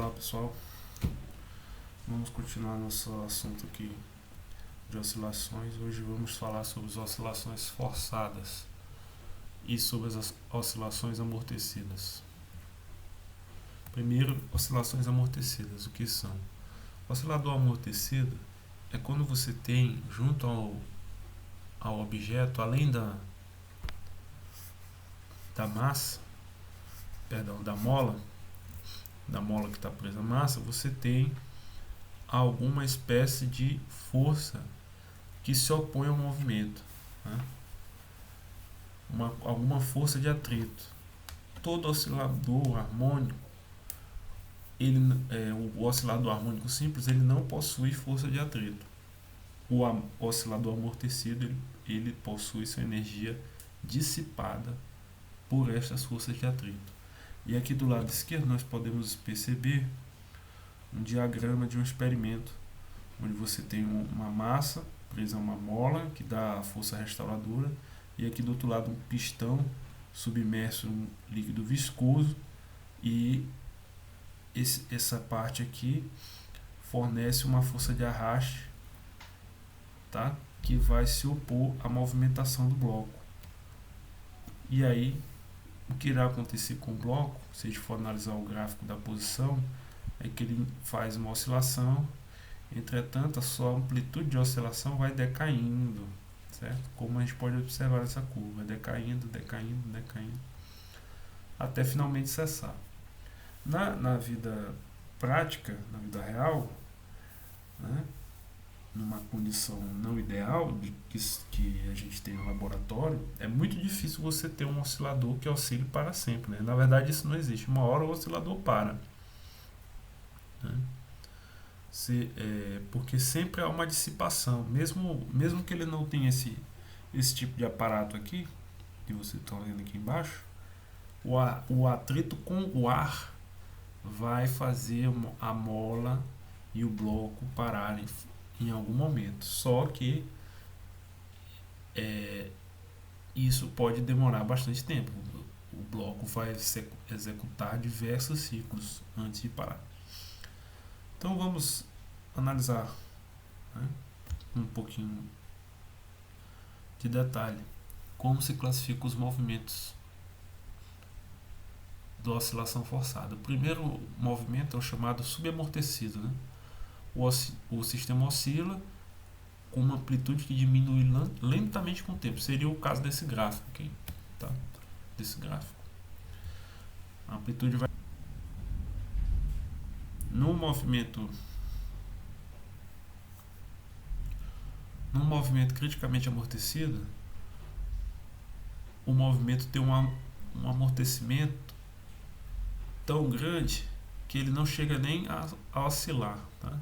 Olá pessoal, vamos continuar nosso assunto aqui de oscilações. Hoje vamos falar sobre as oscilações forçadas e sobre as oscilações amortecidas. Primeiro, oscilações amortecidas. O que são? Oscilador amortecido é quando você tem junto ao objeto, além da massa, da mola que está presa à massa, você tem alguma espécie de força que se opõe ao movimento, né? Alguma força de atrito. Todo oscilador harmônico, o oscilador harmônico simples, ele não possui força de atrito. O oscilador amortecido, ele possui sua energia dissipada por estas forças de atrito. E aqui do lado esquerdo nós podemos perceber um diagrama de um experimento, onde você tem uma massa presa a uma mola que dá a força restauradora, e aqui do outro lado um pistão submerso em um líquido viscoso, e essa parte aqui fornece uma força de arraste, tá? Que vai se opor à movimentação do bloco. E aí, o que irá acontecer com o bloco, se a gente for analisar o gráfico da posição, é que ele faz uma oscilação. Entretanto, a sua amplitude de oscilação vai decaindo, certo? Como a gente pode observar essa curva, decaindo, decaindo, decaindo, até finalmente cessar. Na vida prática, na vida real, né, numa condição não ideal que a gente tem no laboratório, é muito difícil você ter um oscilador que oscile para sempre, né? Na verdade, isso não existe. Uma hora o oscilador para, né? Porque sempre há uma dissipação, mesmo que ele não tenha esse tipo de aparato aqui, que vocês estão vendo aqui embaixo, o atrito com o ar vai fazer a mola e o bloco pararem em algum momento. Só que isso pode demorar bastante tempo. O bloco vai executar diversos ciclos antes de parar. Então vamos analisar, né, um pouquinho de detalhe como se classificam os movimentos da oscilação forçada. O primeiro movimento é o chamado subamortecido, né? O sistema oscila com uma amplitude que diminui lentamente com o tempo. Seria o caso desse gráfico aqui, tá? Desse gráfico. A amplitude vai no movimento criticamente amortecido, o movimento tem um amortecimento tão grande que ele não chega nem a oscilar, tá?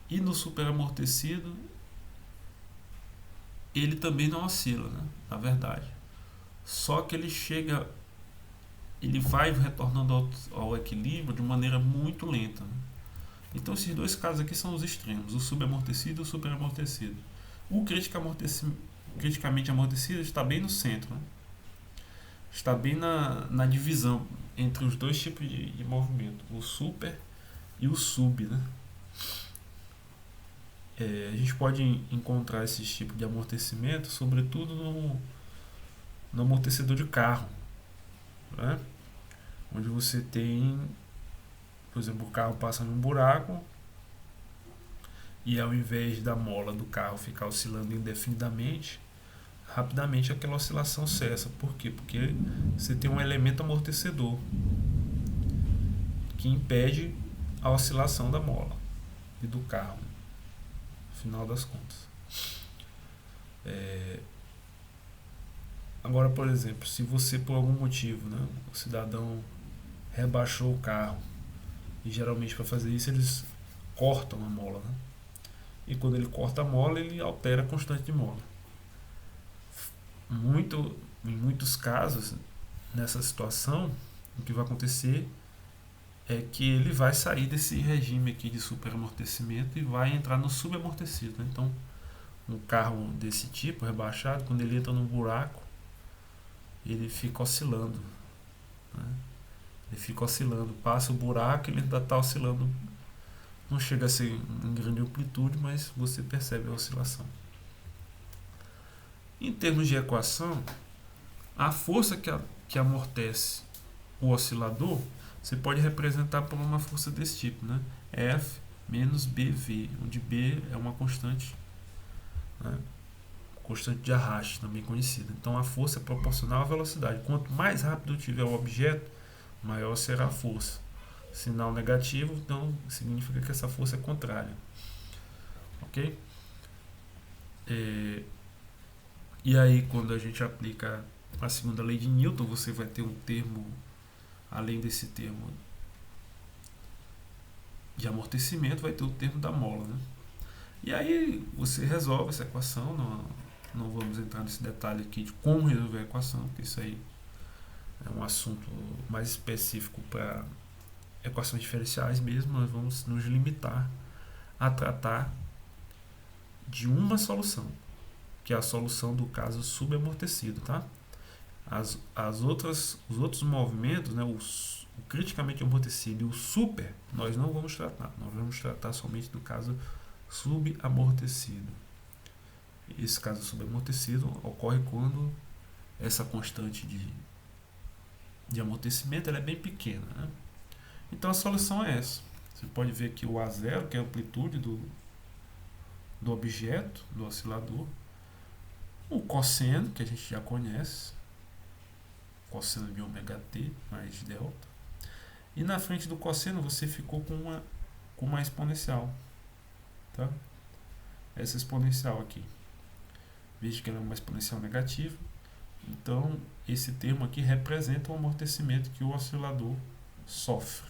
E no superamortecido, ele também não oscila, né? Na verdade. Só que ele vai retornando ao equilíbrio de maneira muito lenta, né? Então esses dois casos aqui são os extremos, o subamortecido e o superamortecido. O criticamente amortecido está bem no centro, né? Está bem na divisão entre os dois tipos de movimento, o super e o sub, né? A gente pode encontrar esse tipo de amortecimento, sobretudo no amortecedor de carro, né? Onde você tem, por exemplo, o carro passa num buraco e ao invés da mola do carro ficar oscilando indefinidamente, rapidamente aquela oscilação cessa. Por quê? Porque você tem um elemento amortecedor que impede a oscilação da mola e do carro, no final das contas. Agora, por exemplo, se você por algum motivo, né, o cidadão rebaixou o carro, e geralmente para fazer isso eles cortam a mola, né? E quando ele corta a mola, ele altera a constante de mola. Em muitos casos, nessa situação, o que vai acontecer é que ele vai sair desse regime aqui de superamortecimento e vai entrar no subamortecido, né? Então, um carro desse tipo, rebaixado, quando ele entra num buraco, ele fica oscilando, né? Ele fica oscilando, passa o buraco, ele ainda está oscilando. Não chega a ser em grande amplitude, mas você percebe a oscilação. Em termos de equação, a força que amortece o oscilador, você pode representar por uma força desse tipo, né? F menos BV, onde B é uma constante, né? Constante de arraste, também conhecida. Então a força é proporcional à velocidade. Quanto mais rápido tiver o objeto, maior será a força. Sinal negativo, então significa que essa força é contrária. Ok? E aí, quando a gente aplica a segunda lei de Newton, você vai ter um termo, além desse termo de amortecimento, vai ter o termo da mola, né? E aí você resolve essa equação. Não vamos entrar nesse detalhe aqui de como resolver a equação, porque isso aí é um assunto mais específico para equações diferenciais mesmo. Nós vamos nos limitar a tratar de uma solução, que é a solução do caso subamortecido, tá? Os outros movimentos, né, o criticamente amortecido e o super, nós não vamos tratar. Nós vamos tratar somente do caso subamortecido. Esse caso subamortecido ocorre quando essa constante de amortecimento ela é bem pequena, né? Então a solução é essa. Você pode ver que o A0, que é a amplitude do objeto, do oscilador, o cosseno, que a gente já conhece, cosseno de ômega t mais delta, e na frente do cosseno você ficou com uma exponencial, tá? Essa exponencial aqui, veja que ela é uma exponencial negativa, então esse termo aqui representa o amortecimento que o oscilador sofre,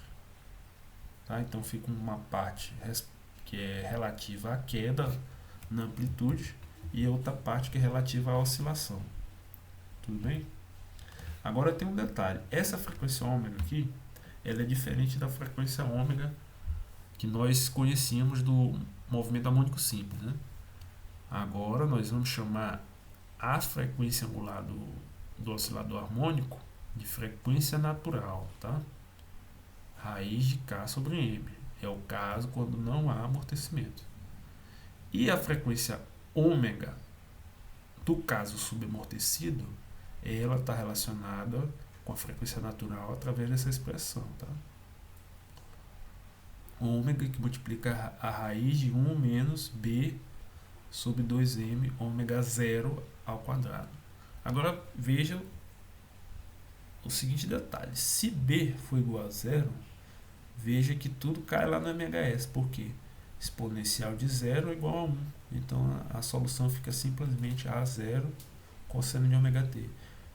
tá? Então fica uma parte que é relativa à queda na amplitude e outra parte que é relativa à oscilação. Tudo bem? Agora tem um detalhe, essa frequência ômega aqui, ela é diferente da frequência ômega que nós conhecíamos do movimento harmônico simples, né? Agora nós vamos chamar a frequência angular do oscilador harmônico de frequência natural, tá? Raiz de K sobre M. É o caso quando não há amortecimento. E a frequência ômega do caso subamortecido, ela está relacionada com a frequência natural através dessa expressão, tá? Ômega que multiplica a raiz de 1 menos B sobre 2m ômega 0 ao quadrado. Agora veja o seguinte detalhe, se B for igual a zero, veja que tudo cai lá no MHS, porque exponencial de 0 é igual a 1, então a solução fica simplesmente A0 cosseno de ômega t.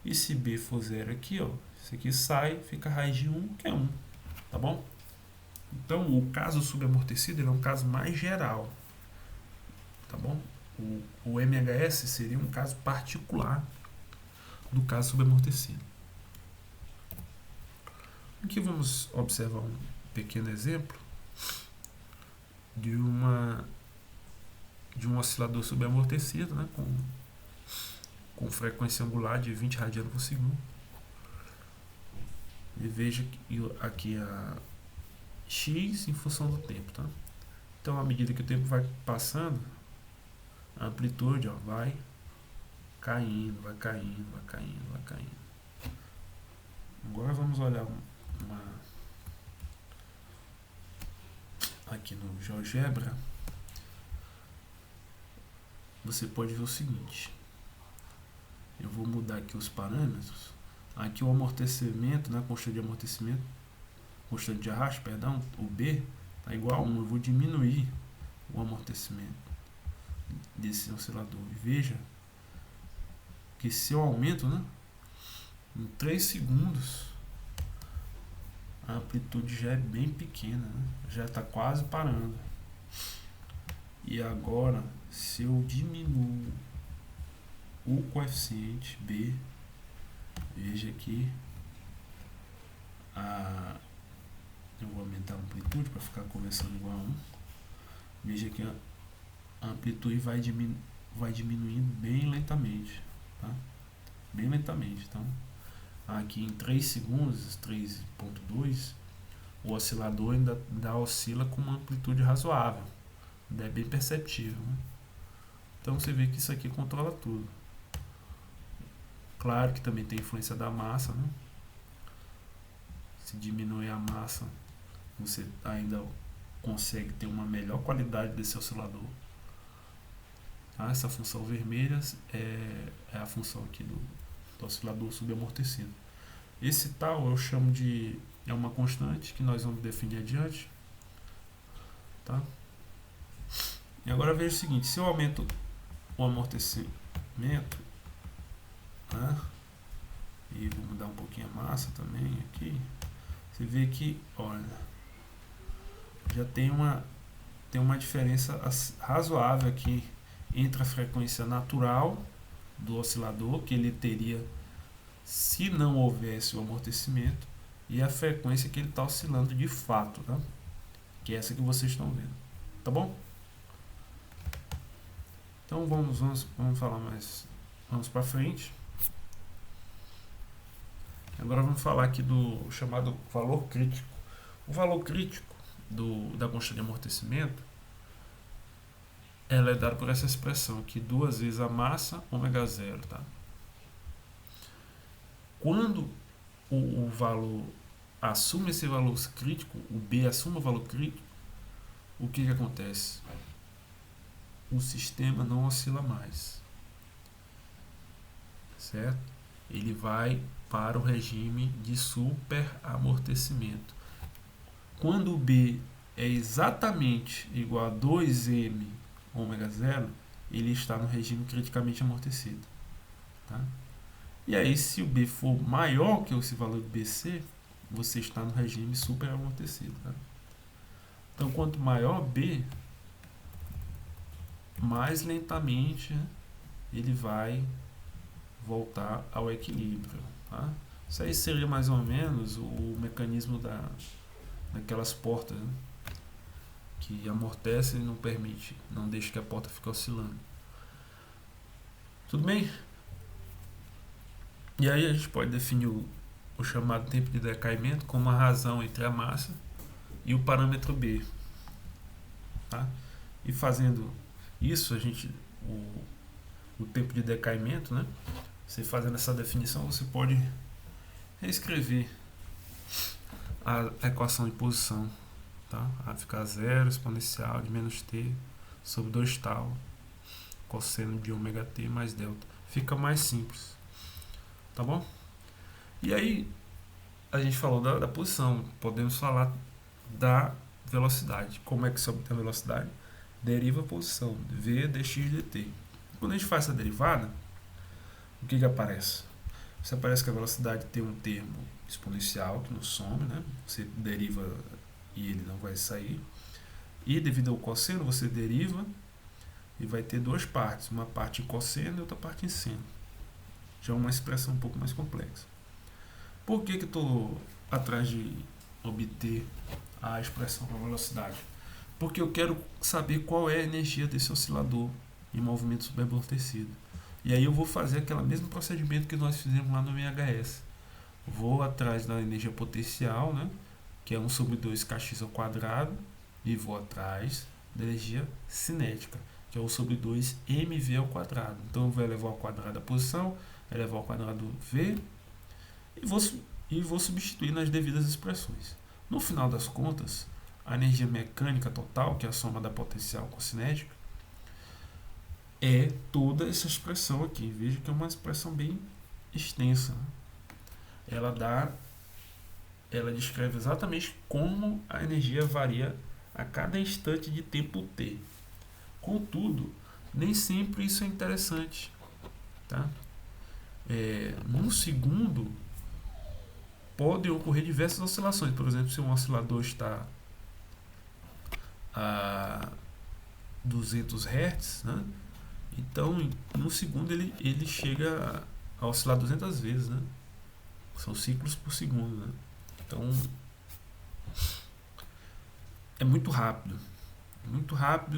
E se B for 0 aqui, ó, isso aqui sai, fica a raiz de 1, que é 1, tá bom? Então o caso subamortecido é um caso mais geral, tá bom? O MHS seria um caso particular do caso subamortecido. Aqui vamos observar um pequeno exemplo de um oscilador subamortecido, né, com frequência angular de 20 radianos por segundo. E veja que aqui a x em função do tempo, tá? Então, à medida que o tempo vai passando, a amplitude, ó, vai caindo, vai caindo, vai caindo, vai caindo. Agora vamos olhar aqui no GeoGebra. Você pode ver o seguinte. Eu vou mudar aqui os parâmetros. Aqui o amortecimento, né, constante de amortecimento, constante de arrasto, perdão, o B, está igual a 1. Eu vou diminuir o amortecimento desse oscilador. E veja que se eu aumento, né, em 3 segundos, a amplitude já é bem pequena, né, já está quase parando. E agora, se eu diminuo o coeficiente B, veja que eu vou aumentar a amplitude para ficar conversando igual a 1. Veja que a amplitude vai diminuindo bem lentamente, tá? Bem lentamente. Então, a aqui em 3 segundos, 3,2, o oscilador ainda oscila com uma amplitude razoável, ainda é bem perceptível, né? Então você vê que isso aqui controla tudo. Claro que também tem influência da massa, né? Se diminuir a massa, você ainda consegue ter uma melhor qualidade desse oscilador. Tá? Essa função vermelha é a função aqui do oscilador subamortecido. Esse tal eu chamo de... é uma constante que nós vamos definir adiante. Tá? E agora veja o seguinte, se eu aumento o amortecimento, né? E vou mudar um pouquinho a massa também aqui, você vê que, olha, já tem uma diferença razoável aqui entre a frequência natural do oscilador, que ele teria se não houvesse o amortecimento, e a frequência que ele está oscilando de fato, tá? Que é essa que vocês estão vendo, tá bom? Então vamos falar mais, vamos para frente. Agora vamos falar aqui do chamado valor crítico. O valor crítico da constante de amortecimento, ela é dada por essa expressão aqui, 2 vezes a massa ômega zero, tá? Quando o valor assume esse valor crítico, o B assume o valor crítico, o que acontece? O sistema não oscila mais, certo? Ele vai para o regime de superamortecimento. Quando o B é exatamente igual a 2m ômega zero, ele está no regime criticamente amortecido, tá? E aí, se o B for maior que esse valor de BC, você está no regime superamortecido, tá? Então, quanto maior B, mais lentamente, né, ele vai voltar ao equilíbrio, tá? Isso aí seria mais ou menos o mecanismo daquelas portas, né, que amortece e não permite, não deixa que a porta fique oscilando. Tudo bem? E aí a gente pode definir o chamado tempo de decaimento como a razão entre a massa e o parâmetro B, tá? E fazendo isso, o tempo de decaimento, né? Você fazendo essa definição, você pode reescrever a equação de posição, tá? A ficar zero exponencial de menos t sobre 2 tal cosseno de ômega t mais delta. Fica mais simples, tá bom? E aí a gente falou da posição, podemos falar da velocidade. Como é que se obtém a velocidade? Deriva a posição, v dx dt. Quando a gente faz essa derivada, o que aparece? Você aparece que a velocidade tem um termo exponencial que não some, né? Você deriva e ele não vai sair. E devido ao cosseno, você deriva e vai ter 2 partes, uma parte em cosseno e outra parte em seno. Já é uma expressão um pouco mais complexa. Por que estou atrás de obter a expressão para velocidade? Porque eu quero saber qual é a energia desse oscilador em movimento superamortecido. E aí eu vou fazer aquele mesmo procedimento que nós fizemos lá no MHS. Vou atrás da energia potencial, né, que é 1 sobre 2 kx ao quadrado, e vou atrás da energia cinética, que é 1 sobre 2 mv ao quadrado. Então eu vou elevar ao quadrado a posição, elevar ao quadrado v, e vou substituir nas devidas expressões. No final das contas, a energia mecânica total, que é a soma da potencial com a cinética, é toda essa expressão aqui. Veja que é uma expressão bem extensa. Ela descreve exatamente como a energia varia a cada instante de tempo t. Contudo, nem sempre isso é interessante, tá? Num segundo podem ocorrer diversas oscilações. Por exemplo, se um oscilador está a 200 Hz, né? Então em um segundo ele chega a oscilar 200 vezes, né? São ciclos por segundo, né? Então é muito rápido,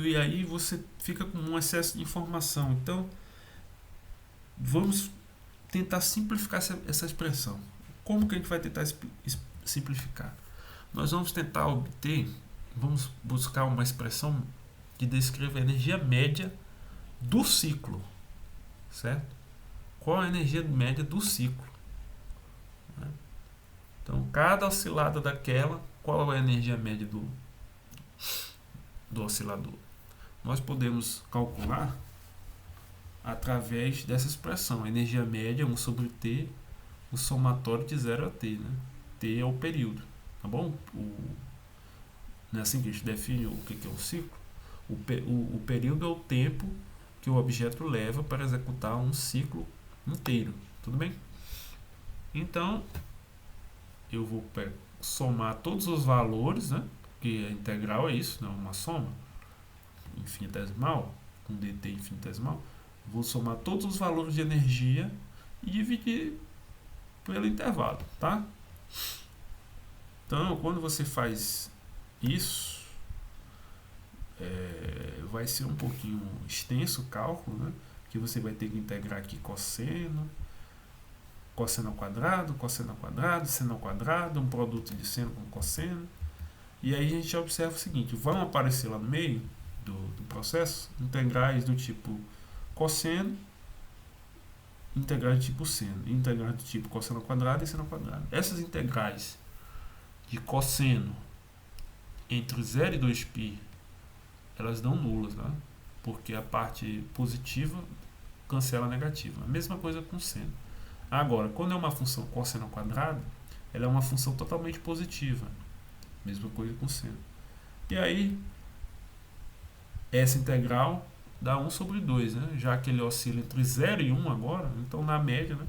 e aí você fica com um excesso de informação. Então vamos tentar simplificar essa expressão. Como que a gente vai tentar simplificar? Nós vamos tentar vamos buscar uma expressão que descreva a energia média do ciclo, certo? Qual a energia média do ciclo? Né? Então, cada oscilada daquela, qual é a energia média do oscilador? Nós podemos calcular através dessa expressão, a energia média 1 sobre T, o somatório de 0 a T, né? T é o período, tá bom? Não é assim que a gente define o que é um ciclo? O período é o tempo que o objeto leva para executar um ciclo inteiro, tudo bem? Então, eu vou somar todos os valores, né? Porque a integral é isso, não é uma soma infinitesimal, com dt infinitesimal. Vou somar todos os valores de energia e dividir pelo intervalo, tá? Então, quando você faz isso, vai ser um pouquinho extenso o cálculo, né? Que você vai ter que integrar aqui cosseno ao quadrado, seno ao quadrado, um produto de seno com cosseno. E aí a gente observa o seguinte, vão aparecer lá no meio do processo integrais do tipo cosseno, integrais do tipo seno, integrais do tipo cosseno ao quadrado e seno ao quadrado. Essas integrais de cosseno entre 0 e 2π, elas dão nulas, né? Porque a parte positiva cancela a negativa. A mesma coisa com seno. Agora, quando é uma função cosseno ao quadrado, ela é uma função totalmente positiva. Mesma coisa com seno. E aí, essa integral dá 1 sobre 2, né? Já que ele oscila entre 0 e 1 agora, então na média, né?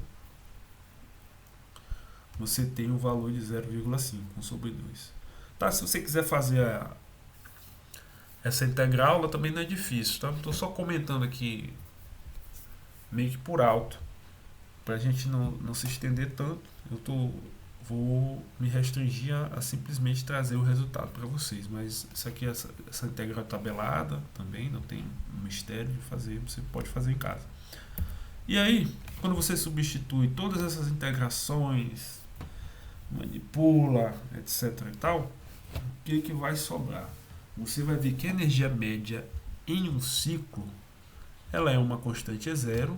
Você tem o valor de 0,5, 1 sobre 2. Tá? Se você quiser fazer essa integral, ela também não é difícil, tá? Estou só comentando aqui meio que por alto, para a gente não se estender tanto. Vou me restringir a simplesmente trazer o resultado para vocês, mas isso aqui, essa integral tabelada também, não tem mistério de fazer, você pode fazer em casa. E aí, quando você substitui todas essas integrações, manipula, etc e tal, o que vai sobrar? Você vai ver que a energia média em um ciclo, ela é uma constante E0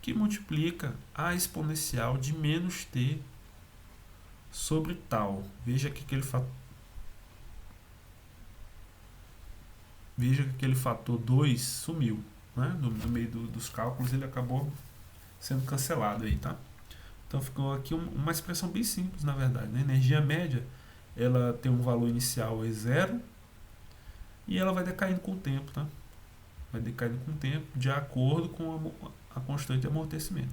que multiplica a exponencial de menos t sobre tal. Veja que aquele fator 2 sumiu, né? No meio dos cálculos ele acabou sendo cancelado aí, tá? Então ficou aqui uma expressão bem simples, na verdade, né? Energia média, ela tem um valor inicial E0 e ela vai decaindo com o tempo, tá? Vai decaindo com o tempo de acordo com a constante de amortecimento.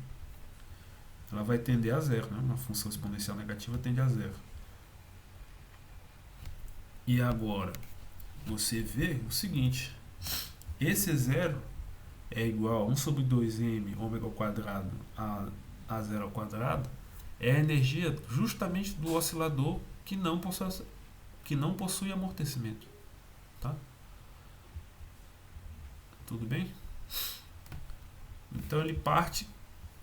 Ela vai tender a zero, né? Uma função exponencial negativa tende a zero. E agora, você vê o seguinte, esse zero é igual a 1 sobre 2m ômega ao quadrado a zero ao quadrado, é a energia justamente do oscilador que não possui amortecimento. Tá? Tudo bem? Então ele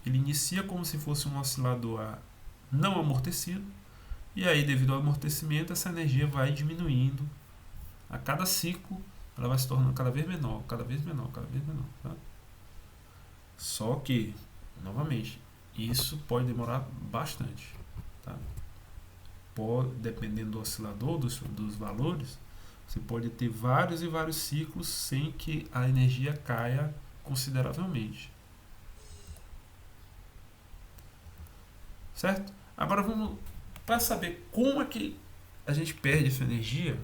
inicia como se fosse um oscilador não amortecido, e aí devido ao amortecimento essa energia vai diminuindo a cada ciclo, ela vai se tornando cada vez menor, cada vez menor, cada vez menor. Tá? Só que, novamente, isso pode demorar bastante. Tá? Dependendo do oscilador, dos valores, você pode ter vários e vários ciclos sem que a energia caia consideravelmente. Certo? Agora vamos para saber como é que a gente perde essa energia,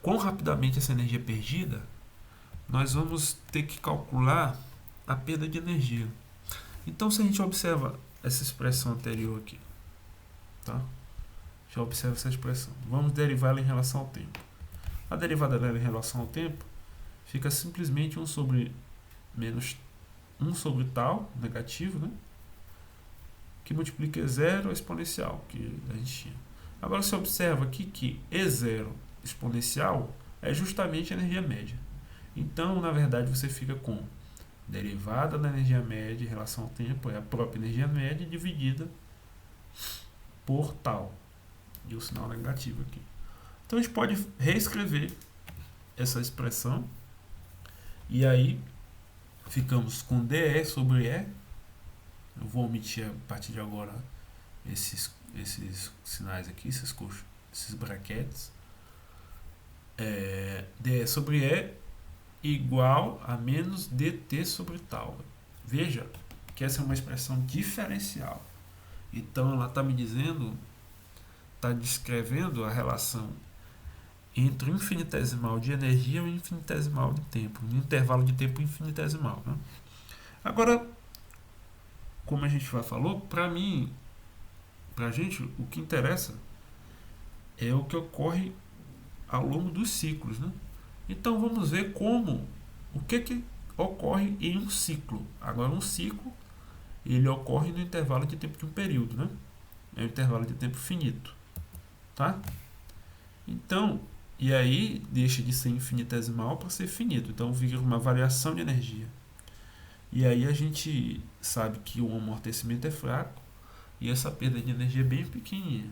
quão rapidamente essa energia é perdida, nós vamos ter que calcular a perda de energia. Então, se a gente observa essa expressão anterior aqui, tá? Já observa essa expressão. Vamos derivar ela em relação ao tempo. A derivada dela em relação ao tempo fica simplesmente 1 sobre menos 1 sobre tal, negativo, né? Que multiplica E0 exponencial, que a gente tinha. Agora você observa aqui que E0 exponencial é justamente a energia média. Então, na verdade, você fica com Derivada da energia média em relação ao tempo é a própria energia média dividida por tal. E o sinal negativo aqui. Então a gente pode reescrever essa expressão. E aí ficamos com dE sobre E. Eu vou omitir a partir de agora esses sinais aqui, esses brackets. dE sobre E igual a menos dt sobre tal. Veja que essa é uma expressão diferencial. Então ela está me dizendo, está descrevendo a relação entre o infinitesimal de energia e o infinitesimal de tempo, um intervalo de tempo infinitesimal. Né? Agora, como a gente já falou, para a gente, o que interessa é o que ocorre ao longo dos ciclos. Né? Então vamos ver o que ocorre em um ciclo. Agora um ciclo, ele ocorre no intervalo de tempo de um período, né? É um intervalo de tempo finito, tá? Então, e aí deixa de ser infinitesimal para ser finito. Então vira uma variação de energia. E aí a gente sabe que o amortecimento é fraco e essa perda de energia é bem pequenininha.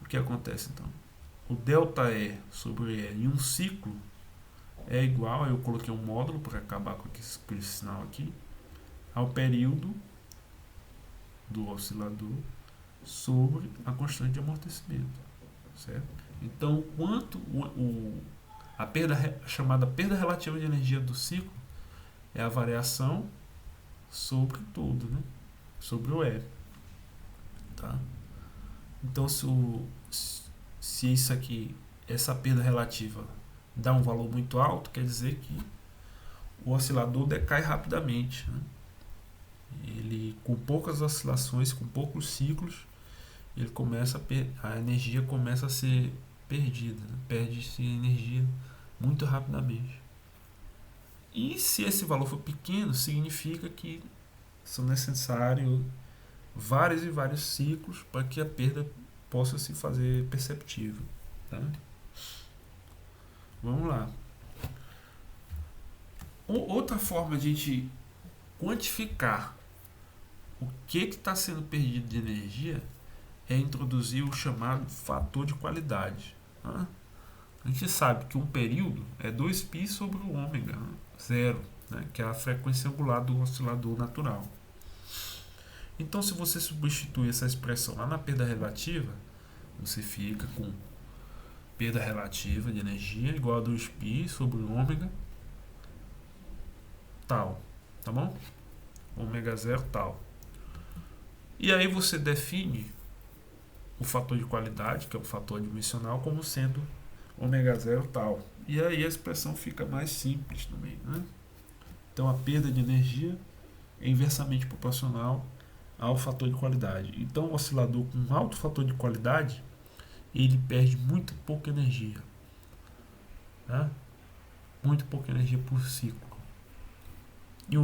O que acontece então? O ΔE sobre E em um ciclo é igual, eu coloquei um módulo para acabar com esse sinal aqui, ao período do oscilador sobre a constante de amortecimento, certo? Então, quanto a chamada perda relativa de energia do ciclo é a variação sobre tudo, né? Sobre o E, tá? Então, se isso aqui, essa perda relativa dá um valor muito alto, quer dizer que o oscilador decai rapidamente, né? Ele, com poucas oscilações, com poucos ciclos, ele a energia começa a ser perdida, né? Perde-se energia muito rapidamente. E se esse valor for pequeno, significa que são necessários vários e vários ciclos para que a perda possa se fazer perceptível, tá? Vamos lá. Outra forma de a gente quantificar o que está sendo perdido de energia é introduzir o chamado fator de qualidade. Tá? A gente sabe que um período é 2π sobre o ômega, né? Zero, né? Que é a frequência angular do oscilador natural. Então, se você substituir essa expressão lá na perda relativa, você fica com perda relativa de energia igual a 2π sobre o ômega tal, tá bom? Ômega zero tal. E aí você define o fator de qualidade, que é o fator dimensional, como sendo ômega zero tal. E aí a expressão fica mais simples também, né? Então a perda de energia é inversamente proporcional ao fator de qualidade. Então o oscilador com alto fator de qualidade, ele perde muito pouca energia, né? Muito pouca energia por ciclo. E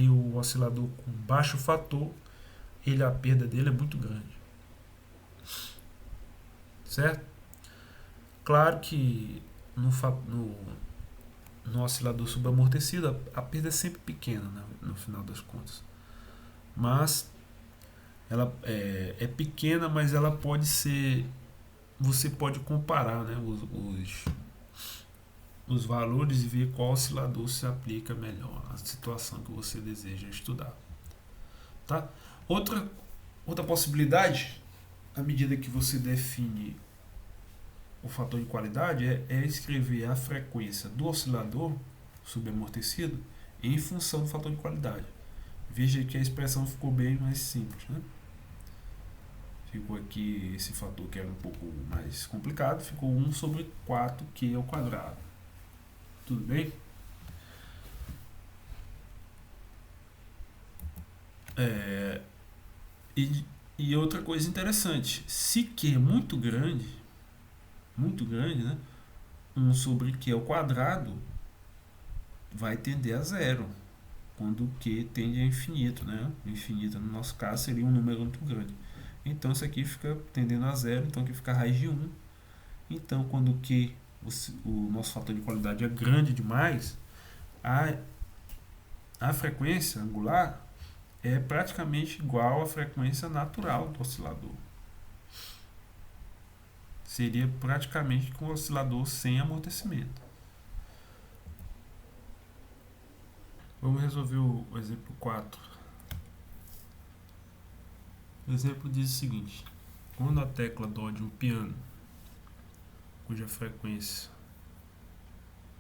o oscilador com baixo fator, a perda dele é muito grande, certo? Claro que no oscilador subamortecido a perda é sempre pequena, né, no final das contas, mas ela é pequena, mas ela pode ser, você pode comparar, né, os valores e ver qual oscilador se aplica melhor à situação que você deseja estudar, tá? Outra possibilidade, à medida que você define o fator de qualidade, é escrever a frequência do oscilador subamortecido em função do fator de qualidade. Veja que a expressão ficou bem mais simples, né? Ficou aqui esse fator que era um pouco mais complicado, ficou 1 sobre 4q ao quadrado. Tudo bem? E outra coisa interessante, se Q é muito grande, né? 1 sobre Q ao quadrado vai tender a zero, quando Q tende a infinito, né? Infinito, no nosso caso, seria um número muito grande. Então, isso aqui fica tendendo a zero, então aqui fica a raiz de 1. Então, quando Q, o nosso fator de qualidade é grande demais, A frequência angular é praticamente igual à frequência natural do oscilador. Seria praticamente com o oscilador sem amortecimento. Vamos resolver o exemplo 4. O exemplo diz o seguinte: quando a tecla Dó de um piano, cuja frequência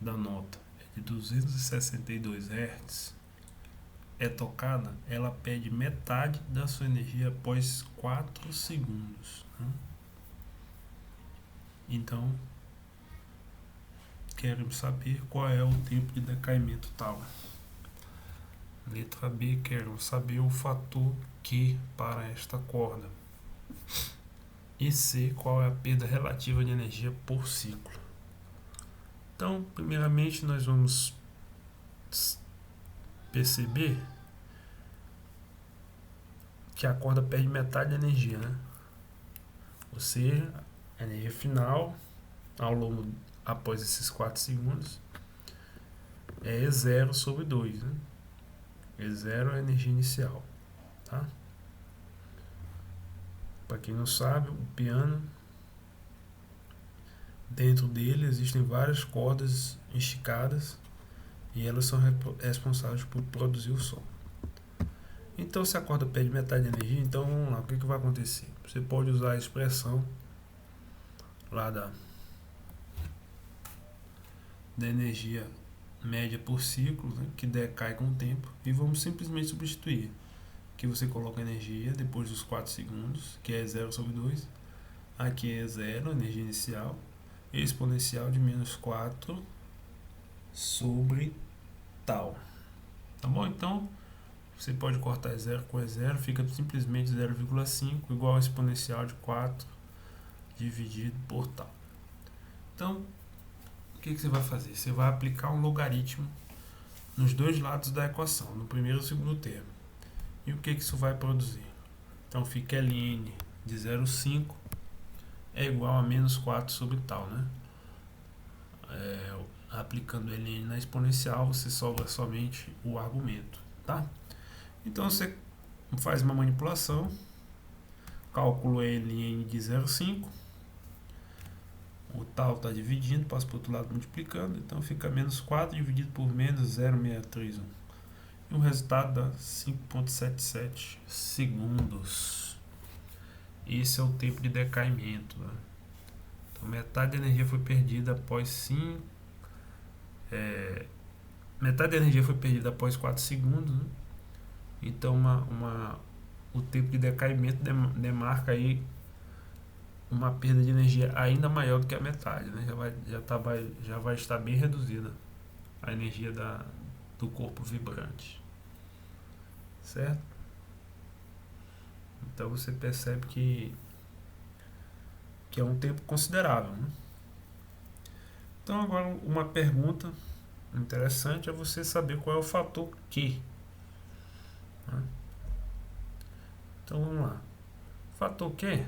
da nota é de 262 Hz, é tocada, ela perde metade da sua energia após 4 segundos. Então, queremos saber qual é o tempo de decaimento tal. Letra B, queremos saber o fator Q para esta corda. E C, qual é a perda relativa de energia por ciclo. Então, primeiramente, nós vamos perceber que a corda perde metade da energia, né? Ou seja, a energia final, ao longo, após esses 4 segundos, é E0 sobre 2, né? E0 é a energia inicial, tá? Para quem não sabe, o piano, dentro dele existem várias cordas esticadas e elas são responsáveis por produzir o som. Então, se a corda perde metade da energia, então vamos lá, o que vai acontecer? Você pode usar a expressão lá da energia média por ciclo, né, que decai com o tempo, e vamos simplesmente substituir. Aqui você coloca a energia depois dos 4 segundos, que é 0 sobre 2. Aqui é 0, energia inicial, exponencial de menos 4 sobre tal. Tá bom? Então, você pode cortar 0 com E0, fica simplesmente 0,5 igual ao exponencial de 4 dividido por tal. Então, o que você vai fazer? Você vai aplicar um logaritmo nos dois lados da equação, no primeiro e no segundo termo. E o que isso vai produzir? Então fica ln de 0,5 é igual a menos 4 sobre tal, né? Aplicando ln na exponencial, você sobra somente o argumento, tá? Então você faz uma manipulação, calcula ln de 0,5, o tal está dividindo, passa para o outro lado multiplicando, então fica menos 4 dividido por menos 0,631. E o resultado dá 5,77 segundos. Esse é o tempo de decaimento, né? Então metade da energia foi perdida após metade da energia foi perdida após 4 segundos, né? Então o tempo de decaimento demarca aí uma perda de energia ainda maior do que a metade, né? Já vai estar bem reduzida a energia do corpo vibrante, certo? Então você percebe que é um tempo considerável, né? Então agora uma pergunta interessante é você saber qual é o fator Q, né? Então vamos lá. Fator Q,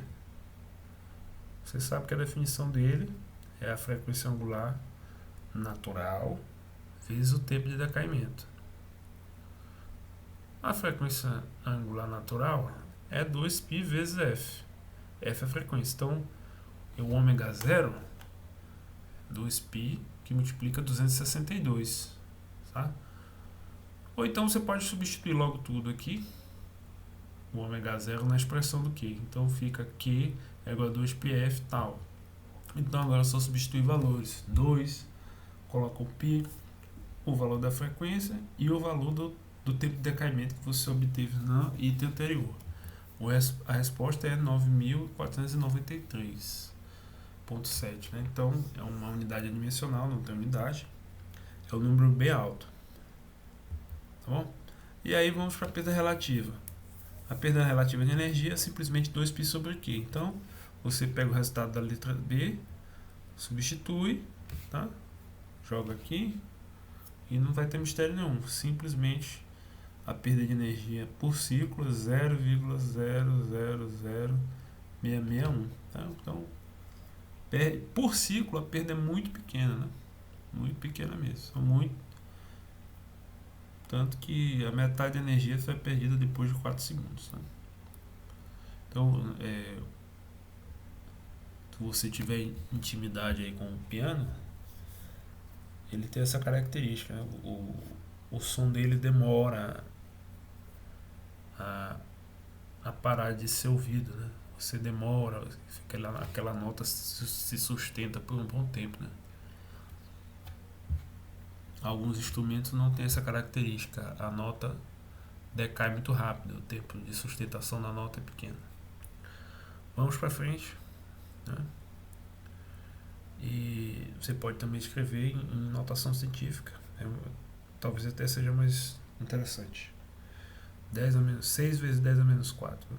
você sabe que a definição dele é a frequência angular natural vezes o tempo de decaimento. A frequência angular natural é 2π vezes f. F é a frequência. Então, o ômega 0, 2π, que multiplica 262. Tá? Ou então você pode substituir logo tudo aqui, o ômega 0 na expressão do Q. Então fica Q é igual a 2πf tal. Então agora é só substituir valores. 2, coloca o π, o valor da frequência e o valor do tempo de decaimento que você obteve no item anterior. A resposta é 9.493,7, né? Então é uma unidade adimensional, não tem unidade, é um número bem alto, tá bom? E aí vamos para a perda relativa. A perda relativa de energia é simplesmente 2π sobre Q. Então você pega o resultado da letra B, substitui, tá? Joga aqui e não vai ter mistério nenhum, simplesmente a perda de energia por ciclo é 0,000661. Tá? Então, por ciclo, a perda é muito pequena, né? Muito pequena mesmo. Tanto que a metade da energia foi perdida depois de 4 segundos. Né? Então, se você tiver intimidade aí com o piano, ele tem essa característica. Né? O som dele demora a parar de ser ouvido. Né? Você demora, aquela nota se sustenta por um bom tempo. Né? Alguns instrumentos não têm essa característica. A nota decai muito rápido, o tempo de sustentação da nota é pequeno. Vamos para frente. Né? E você pode também escrever em notação científica. Talvez até seja mais interessante. 6 vezes 10 a menos 4.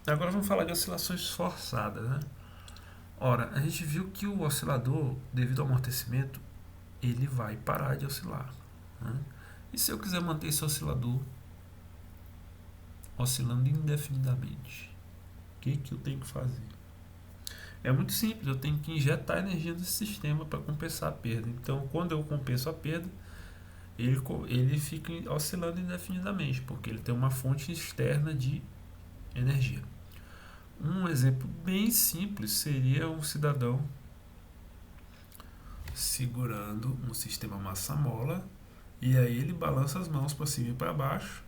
Agora vamos falar de oscilações forçadas. Né? Ora, a gente viu que o oscilador, devido ao amortecimento, ele vai parar de oscilar. Né? E se eu quiser manter esse oscilador oscilando indefinidamente, o que eu tenho que fazer? É muito simples, eu tenho que injetar energia nesse sistema para compensar a perda. Então, quando eu compenso a perda, ele fica oscilando indefinidamente, porque ele tem uma fonte externa de energia. Um exemplo bem simples seria um cidadão segurando um sistema massa-mola e aí ele balança as mãos para cima e para baixo.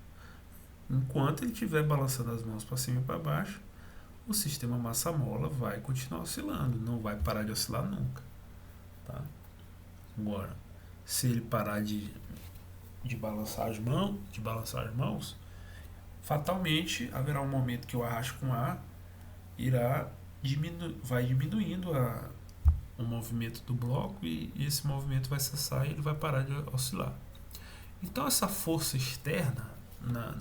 Enquanto ele estiver balançando as mãos para cima e para baixo, o sistema massa-mola vai continuar oscilando, não vai parar de oscilar nunca. Tá? Agora, se ele parar de balançar as mãos, fatalmente haverá um momento que o arrasto com ar vai diminuindo o movimento do bloco e esse movimento vai cessar e ele vai parar de oscilar. Então essa força externa,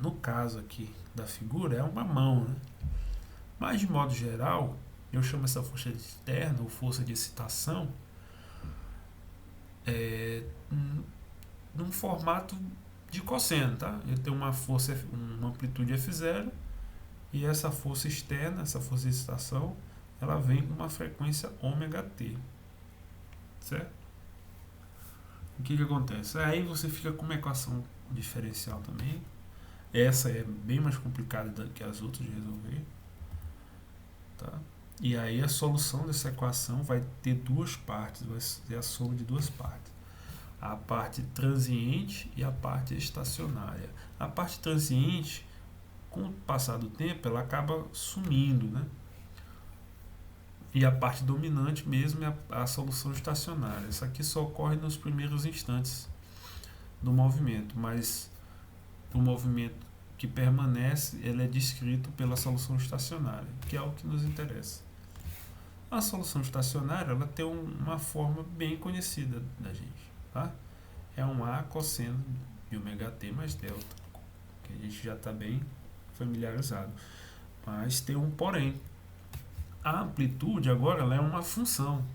no caso aqui da figura, é uma mão. Né? Mas de modo geral, eu chamo essa força externa ou força de excitação num formato de cosseno. Tá? Eu tenho uma amplitude F0 e essa força externa, essa força de excitação, ela vem com uma frequência ômega-t. Certo? O que acontece? Aí você fica com uma equação diferencial também. Essa é bem mais complicada que as outras de resolver. Tá? E aí a solução dessa equação vai ter duas partes, vai ser a soma de duas partes. A parte transiente e a parte estacionária. A parte transiente, com o passar do tempo, ela acaba sumindo, né? E a parte dominante mesmo é a solução estacionária. Isso aqui só ocorre nos primeiros instantes do movimento, mas o movimento que permanece, ele é descrito pela solução estacionária, que é o que nos interessa. A solução estacionária, ela tem uma forma bem conhecida da gente, tá? É um A cosseno de ômega t mais delta, que a gente já está bem familiarizado. Mas tem um porém. A amplitude agora ela é uma função.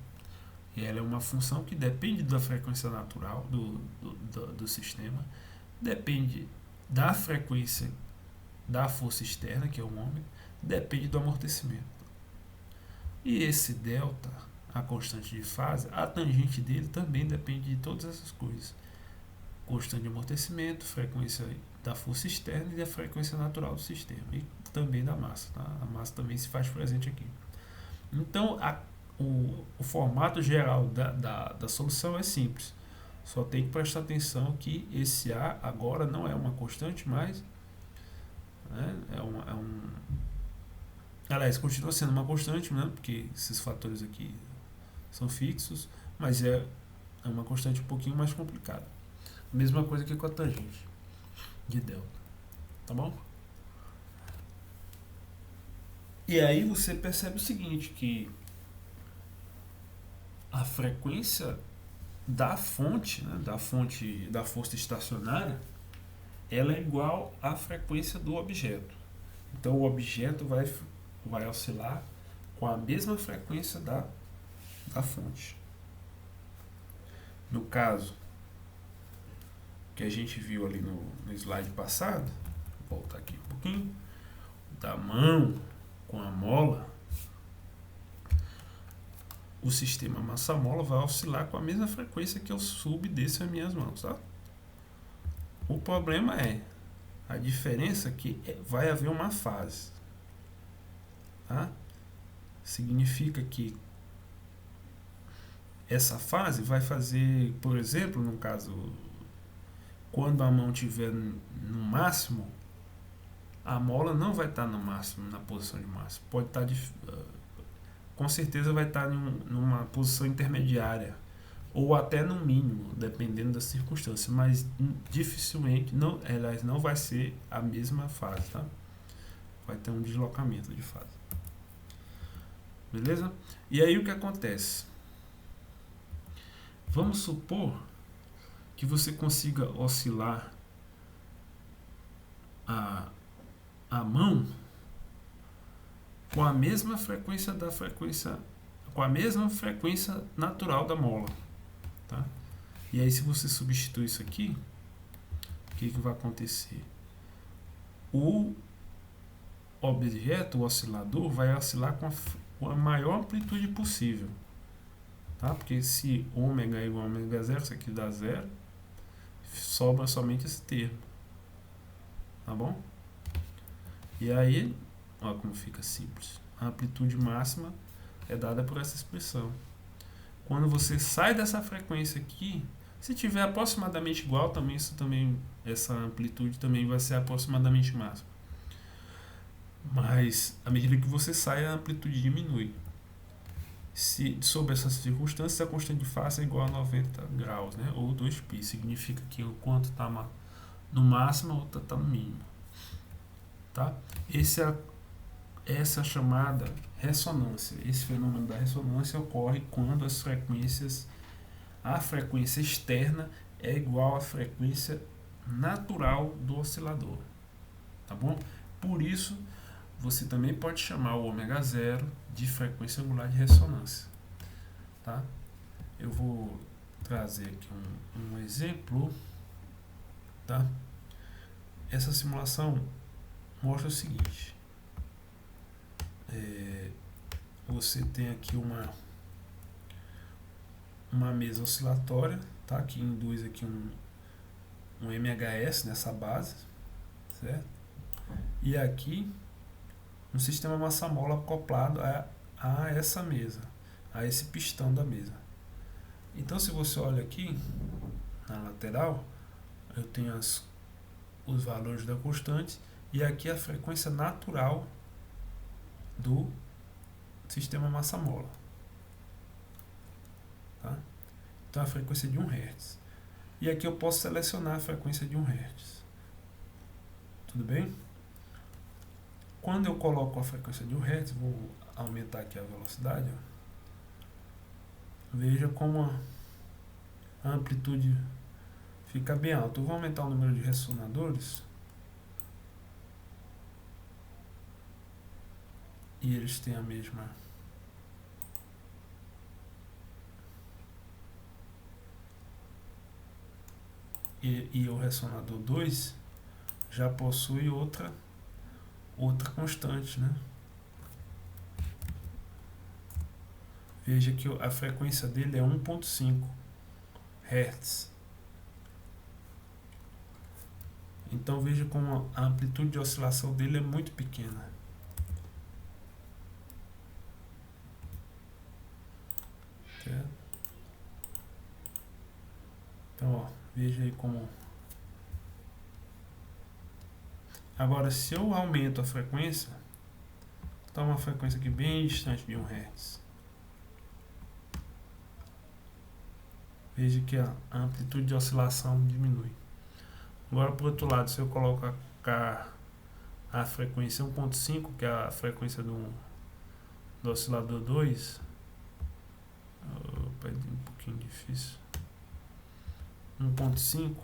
E ela é uma função que depende da frequência natural do sistema, depende da frequência da força externa, que é o ômega, depende do amortecimento. E esse delta, a constante de fase, a tangente dele também depende de todas essas coisas. Constante de amortecimento, frequência da força externa e da frequência natural do sistema. E também da massa. Tá? A massa também se faz presente aqui. Então, o formato geral da solução é simples. Só tem que prestar atenção que esse A agora não é uma constante, mas aliás, continua sendo uma constante, né? Porque esses fatores aqui são fixos, mas é uma constante um pouquinho mais complicada. Mesma coisa que com a tangente de delta. Tá bom? E aí você percebe o seguinte, que a frequência da fonte, né, da força estacionária, ela é igual à frequência do objeto. Então o objeto vai oscilar com a mesma frequência da fonte. No caso que a gente viu ali no slide passado, vou voltar aqui um pouquinho, da mão com a mola, o sistema massa-mola vai oscilar com a mesma frequência que eu subo e desço as minhas mãos, tá? O problema é a diferença que vai haver uma fase, tá? Significa que essa fase vai fazer, por exemplo, no caso, quando a mão estiver no máximo, a mola não vai estar no máximo, na posição de máximo. Pode estar, com certeza vai estar numa posição intermediária, ou até no mínimo, dependendo da circunstância, mas dificilmente, não, aliás, não vai ser a mesma fase, tá? Vai ter um deslocamento de fase. Beleza? E aí o que acontece? Vamos supor que você consiga oscilar a mão com a mesma frequência com a mesma frequência natural da mola, tá? E aí se você substituir isso aqui, o que vai acontecer? O objeto, o oscilador, vai oscilar com a maior amplitude possível, tá? Porque se ômega é igual a ômega zero, isso aqui dá zero, sobra somente esse termo, tá bom? E aí, olha como fica simples. A amplitude máxima é dada por essa expressão. Quando você sai dessa frequência aqui, se tiver aproximadamente igual, essa amplitude também vai ser aproximadamente máxima. Mas, à medida que você sai, a amplitude diminui. Sob essas circunstâncias, a constante de fase é igual a 90 graus, né? Ou 2π. Significa que o quanto está no máximo, a outra está no mínimo. Tá? Essa chamada ressonância. Esse fenômeno da ressonância ocorre quando a frequência externa é igual à frequência natural do oscilador. Tá bom? Por isso, você também pode chamar o ômega zero de frequência angular de ressonância. Tá? Eu vou trazer aqui um exemplo. Tá? Essa simulação mostra o seguinte. Você tem aqui uma mesa oscilatória, tá? Que induz aqui um MHS nessa base, certo? E aqui um sistema massa-mola acoplado a essa mesa, a esse pistão da mesa. Então, se você olha aqui na lateral, eu tenho os valores da constante e aqui a frequência natural do sistema massa-mola. Tá? Então a frequência é de 1 Hz. E aqui eu posso selecionar a frequência de 1 Hz. Tudo bem? Quando eu coloco a frequência de 1 Hz, vou aumentar aqui a velocidade. Ó. Veja como a amplitude fica bem alta. Eu vou aumentar o número de ressonadores. E eles têm a mesma. E o ressonador 2 já possui outra constante, né? Veja que a frequência dele é 1.5 Hz. Então veja como a amplitude de oscilação dele é muito pequena. Certo? Então, ó, veja aí como. Agora, se eu aumento a frequência, está uma frequência aqui bem distante de 1 Hz. Veja que a amplitude de oscilação diminui. Agora, por outro lado, se eu colocar a frequência 1.5, que é a frequência do oscilador 2, opa, é um pouquinho difícil. 1.5,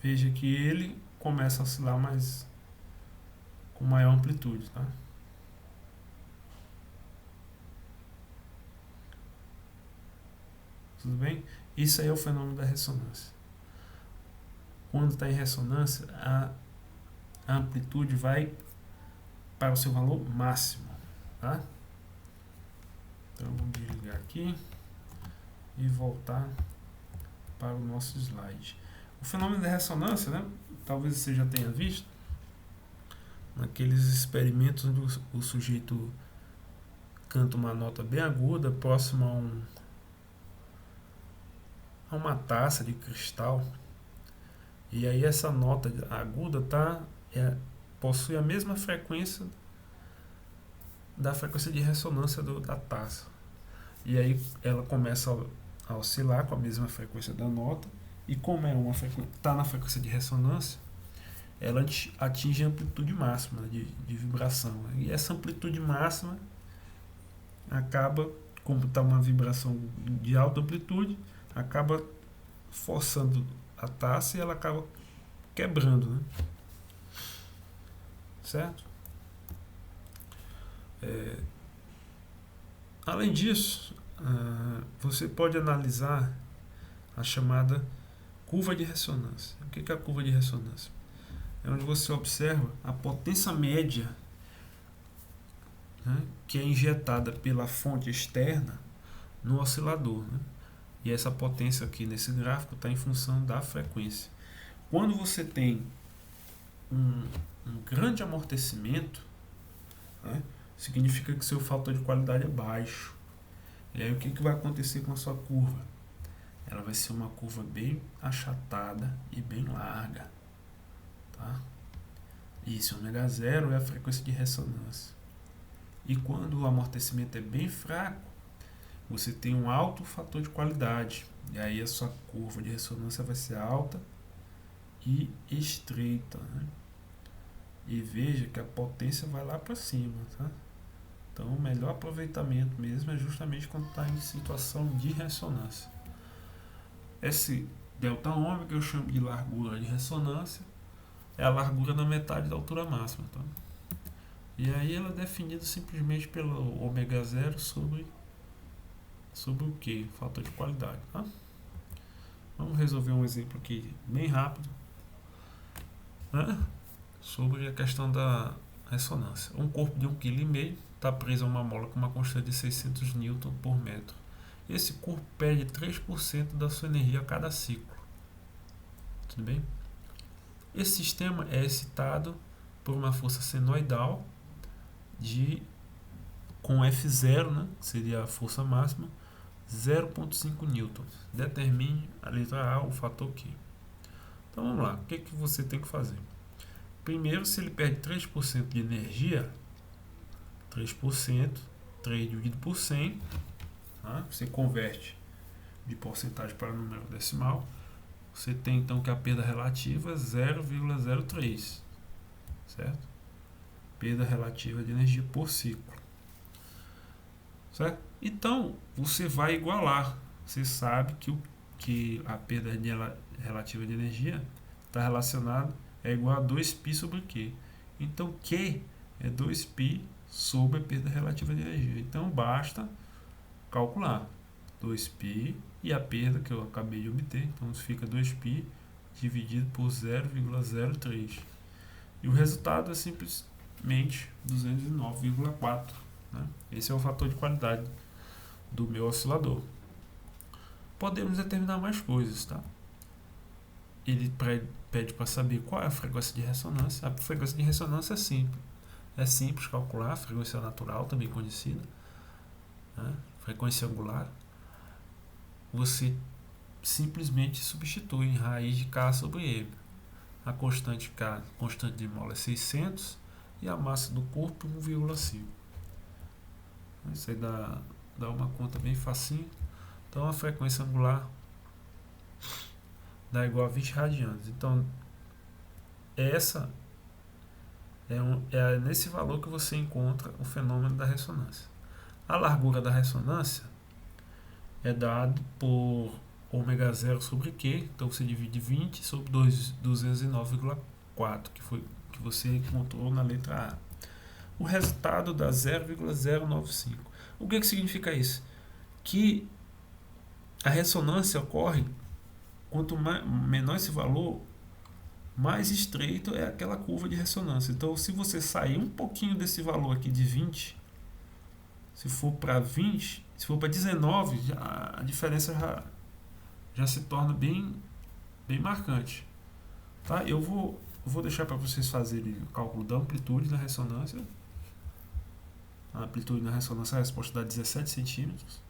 veja que ele começa a oscilar com maior amplitude, tá? Tudo bem? Isso aí é o fenômeno da ressonância. Quando está em ressonância, a amplitude vai para o seu valor máximo, tá? Então vamos desligar aqui e voltar para o nosso slide. O fenômeno de ressonância, né, talvez você já tenha visto, naqueles experimentos onde o sujeito canta uma nota bem aguda, próxima a uma taça de cristal, e aí essa nota aguda possui a mesma frequência da frequência de ressonância da taça. E aí ela começa a oscilar com a mesma frequência da nota, e como está na frequência de ressonância, ela atinge a amplitude máxima de vibração. E essa amplitude máxima acaba, como está uma vibração de alta amplitude, acaba forçando a taça e ela acaba quebrando, né? Certo? Além disso, você pode analisar a chamada curva de ressonância. O que é a curva de ressonância? É onde você observa a potência média, né, que é injetada pela fonte externa no oscilador, né? E essa potência aqui nesse gráfico está em função da frequência. Quando você tem um grande amortecimento, né, significa que seu fator de qualidade é baixo. E aí o que vai acontecer com a sua curva? Ela vai ser uma curva bem achatada e bem larga. Tá? Isso, ômega 0 é a frequência de ressonância. E quando o amortecimento é bem fraco, você tem um alto fator de qualidade. E aí a sua curva de ressonância vai ser alta e estreita. Né? E veja que a potência vai lá para cima. Tá? Então o melhor aproveitamento mesmo é justamente quando está em situação de ressonância. Esse delta ômega eu chamo de largura de ressonância. É a largura na metade da altura máxima. Tá? E aí ela é definida simplesmente pelo ômega 0 sobre o que? Fator de qualidade. Tá? Vamos resolver um exemplo aqui bem rápido, né? Sobre a questão da ressonância. Um corpo de 1,5 kg está preso a uma mola com uma constante de 600 Nm por metro. Esse corpo perde 3% da sua energia a cada ciclo. Tudo bem? Esse sistema é excitado por uma força senoidal com F0, né, que seria a força máxima, 0,5 N. Determine a letra A, o fator Q. Então vamos lá, o que você tem que fazer? Primeiro, se ele perde 3% de energia, 3%, 3 dividido por 100, tá? Você converte de porcentagem para número decimal, você tem então que a perda relativa é 0,03, certo? Perda relativa de energia por ciclo, certo? Então, você vai igualar. Você sabe que a perda relativa de energia está relacionada, é igual a 2π sobre Q. Então, Q é 2π sobre a perda relativa de energia. Então, basta calcular 2π e a perda que eu acabei de obter. Então, fica 2π dividido por 0,03. E o resultado é simplesmente 209,4. Né? Esse é o fator de qualidade do meu oscilador. Podemos determinar mais coisas, tá? Ele pede para saber qual é a frequência de ressonância. A frequência de ressonância é simples calcular, a frequência natural, também conhecida, né? Frequência angular. Você simplesmente substitui em raiz de K sobre M. A constante K, constante de mola, é 600 e a massa do corpo 1,5. Isso aí dá uma conta bem facinho. Então a frequência angular dá igual a 20 radianos. Então essa é nesse valor que você encontra o fenômeno da ressonância. A largura da ressonância é dado por ômega 0 sobre Q. Então você divide 20 sobre 209,4, que você encontrou na letra A. O resultado dá 0,095. O que significa isso? Que a ressonância ocorre, quanto menor esse valor, mais estreito é aquela curva de ressonância. Então, se você sair um pouquinho desse valor aqui de 20, se for para 20, se for para 19, a diferença já se torna bem, bem marcante. Tá? Eu vou deixar para vocês fazerem o cálculo da amplitude da ressonância. A amplitude na ressonância, a resposta dá 17 centímetros.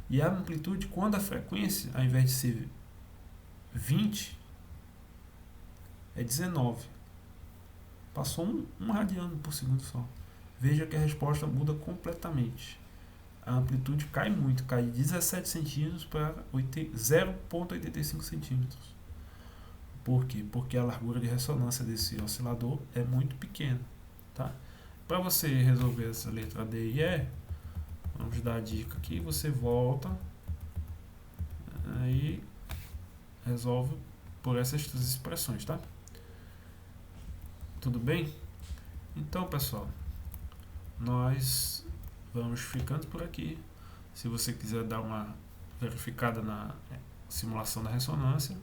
E a amplitude, quando a frequência, ao invés de ser 20, é 19. Passou um radiano por segundo só. Veja que a resposta muda completamente. A amplitude cai muito, cai de 17 centímetros para 0,85 centímetros. Por quê? Porque a largura de ressonância desse oscilador é muito pequena. Tá? Para você resolver essa letra D e E, vamos dar a dica aqui, você volta aí resolve por essas duas expressões, tá? Tudo bem? Então, pessoal, nós vamos ficando por aqui. Se você quiser dar uma verificada na simulação da ressonância,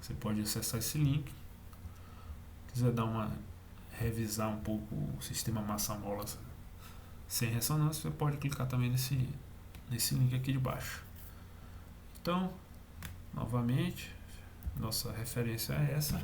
você pode acessar esse link. Se quiser dar uma revisar um pouco o sistema massa-mola sem ressonância, você pode clicar também nesse link aqui de baixo. Então, novamente, nossa referência é essa.